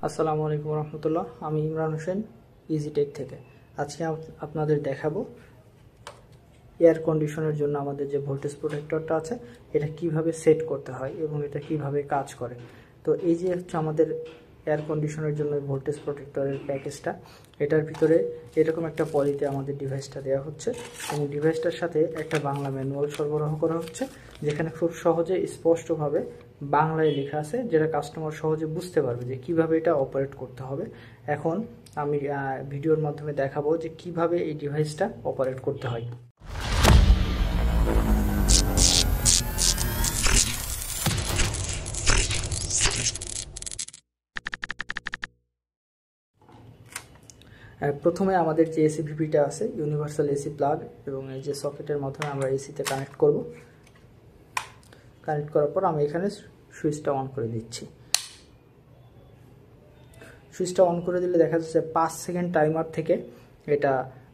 আসসালামু আলাইকুম রহমতুল্লাহ। আমি ইমরান হোসেন ইজিটেক থেকে। আজকে আপনাদের দেখাবো এয়ার কন্ডিশনের জন্য আমাদের যে ভোল্টেজ প্রোটেক্টরটা আছে এটা কিভাবে সেট করতে হয় এবং এটা কিভাবে কাজ করে। তো এই যে হচ্ছে আমাদের এয়ার কন্ডিশনের জন্য ভোল্টেজ প্রোটেক্টরের প্যাকেজটা, এটার ভিতরে এরকম একটা পলিতে আমাদের ডিভাইসটা দেওয়া হচ্ছে এবং ডিভাইসটার সাথে একটা বাংলা ম্যানুয়াল সরবরাহ করা হচ্ছে, যেখানে খুব সহজে স্পষ্টভাবে বাংলায় লেখা আছে, যেটা কাস্টমার সহজে বুঝতে পারবে যে কিভাবে এটা অপারেট করতে হবে। এখন আমি ভিডিওর মাধ্যমে দেখাবো যে কিভাবে এই ডিভাইসটা অপারেট করতে হয়। প্রথমে আমাদের যে এসি ভিপিটা আছে, ইউনিভার্সাল এসি প্লাগ, এবং এই যে সকেটের মাধ্যমে আমরা এসিতে কানেক্ট করব। কানেক্ট করার পর আমি এখানে সুইচটা অন করে দিচ্ছি। সুইচটা অন করে দিলে দেখা যাচ্ছে 5 সেকেন্ড টাইমার থেকে এটা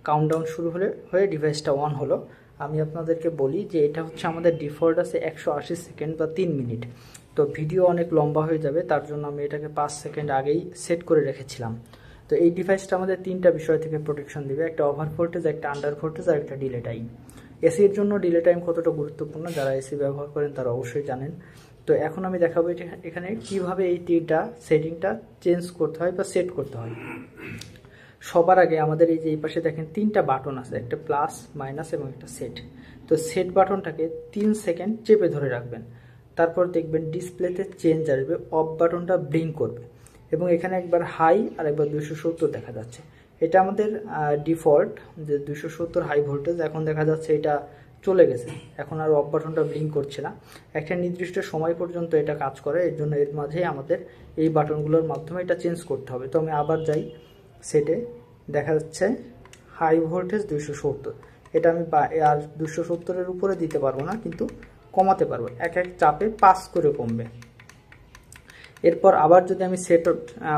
কাউন্টডাউন শুরু হয়ে ডিভাইসটা অন হলো। আমি আপনাদেরকে বলি যে এটা হচ্ছে আমাদের ডিফল্ট আছে 180 সেকেন্ড বা 3 মিনিট। তো ভিডিও অনেক লম্বা হয়ে যাবে, তার জন্য আমি এটাকে 5 সেকেন্ড আগেই সেট করে রেখেছিলাম। তো এই ডিভাইসটা আমাদের তিনটা বিষয় থেকে প্রোটেকশন দিবে: একটা ওভার ভোল্টেজ, একটা আন্ডার ভোল্টেজ, আর একটা ডিলে টাইম। এসির জন্য ডিলে টাইম কতটা গুরুত্বপূর্ণ যারা এসি ব্যবহার করেন তারা অবশ্যই জানেন। তো এখন আমি দেখাবো এখানে কিভাবে এই টিটা সেটিংটা চেঞ্জ করতে হয় বা সেট করতে হয়। সবার আগে আমাদের এই যে এই পাশে দেখেন 3টা বাটন আছে, একটা প্লাস, মাইনাস এবং একটা সেট। তো সেট বাটনটাকে 3 সেকেন্ড চেপে ধরে রাখবেন। তারপর দেখবেন ডিসপ্লেতে চেঞ্জ আসবে, অফ বাটনটা ব্লিঙ্ক করবে এবং এখানে একবার হাই আর একবার 270 দেখা যাচ্ছে। এটা আমাদের ডিফল্ট যে 270 হাই ভোল্টেজ। এখন দেখা যাচ্ছে এটা চলে গেছে, এখন আর অফ বাটনটা ব্লিঙ্ক করছে না। একটা নির্দিষ্ট সময় পর্যন্ত এটা কাজ করে, এর জন্য এর মাঝে আমাদের এই বাটনগুলোর মাধ্যমে এটা চেঞ্জ করতে হবে। তো আমি আবার যাই সেটে, দেখা যাচ্ছে হাই ভোল্টেজ 270। এটা আমি আর 270-এর উপরে দিতে পারবো না, কিন্তু কমাতে পারবো। এক এক চাপে 5 করে কমবে। এরপর আবার যদি আমি সেট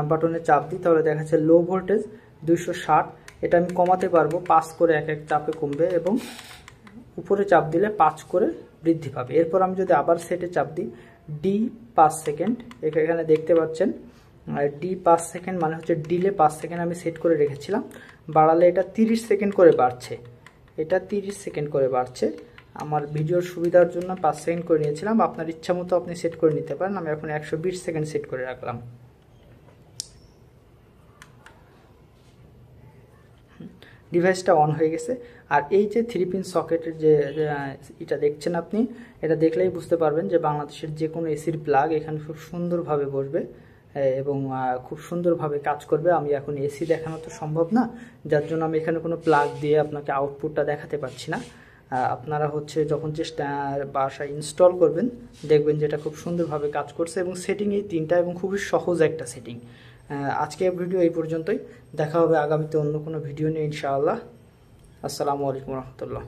বাটনে চাপ দিই তাহলে দেখা যাচ্ছে লো ভোল্টেজ 260। এটা আমি কমাতে পারবো, 5 করে এক এক চাপে কমবে এবং উপরে চাপ দিলে 5 করে বৃদ্ধি পাবে। এরপর আমি যদি আবার সেটে চাপ দিই, ডি 5 সেকেন্ড, এখানে দেখতে পাচ্ছেন ডি 5 সেকেন্ড মানে হচ্ছে ডিলে 5 সেকেন্ড আমি সেট করে রেখেছিলাম। বাড়ালে এটা 30 সেকেন্ড করে বাড়ছে। এটা 30 সেকেন্ড করে বাড়ছে। আমার ভিডিওর সুবিধার জন্য 5 সেকেন্ড করে নিয়েছিলাম, আপনার ইচ্ছা মতো আপনি সেট করে নিতে পারেন। আমি এখন 120 সেকেন্ড সেট করে রাখলাম। ডিভাইসটা অন হয়ে গেছে। আর এই যে 3 পিন সকেটের যে এটা দেখছেন আপনি, এটা দেখলেই বুঝতে পারবেন যে বাংলাদেশের যে কোনো এসির প্লাগ এখানে খুব সুন্দরভাবে বসবে এবং খুব সুন্দরভাবে কাজ করবে। আমি এখন এসি দেখানো তো সম্ভব না, যার জন্য আমি এখানে কোনো প্লাগ দিয়ে আপনাকে আউটপুটটা দেখাতে পারছি না। আপনারা হচ্ছে যখন বাসায় ইনস্টল করবেন দেখবেন যে এটা খুব সুন্দরভাবে কাজ করছে এবং সেটিং এই 3টা এবং খুবই সহজ একটা সেটিং। আজকের ভিডিও এই পর্যন্তই। দেখা হবে আগামীতে অন্য কোনো ভিডিও নিয়ে ইনশাআল্লাহ। আসসালামু আলাইকুম রহমতুল্লাহ।